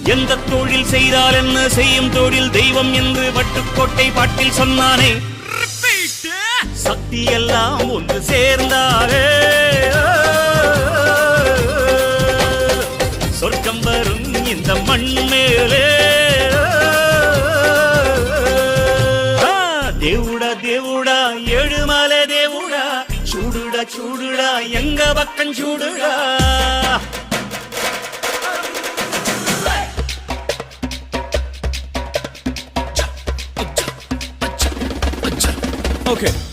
எந்த தொழில் செய்தால் என்ன செய்யும் தொழில் தெய்வம் என்று வட்டுக்கோட்டை பாட்டில் சொன்னானே. சக்தி எல்லாம் ஒன்று சேர்ந்தாலே சொர்க்கம் வரும் இந்த மண் மேலே. దేవుడా దేవుడా ఏడుమల దేవుడా చూడుడా చూడుడా ఎంగ పక్కం చూడుడా. Okay.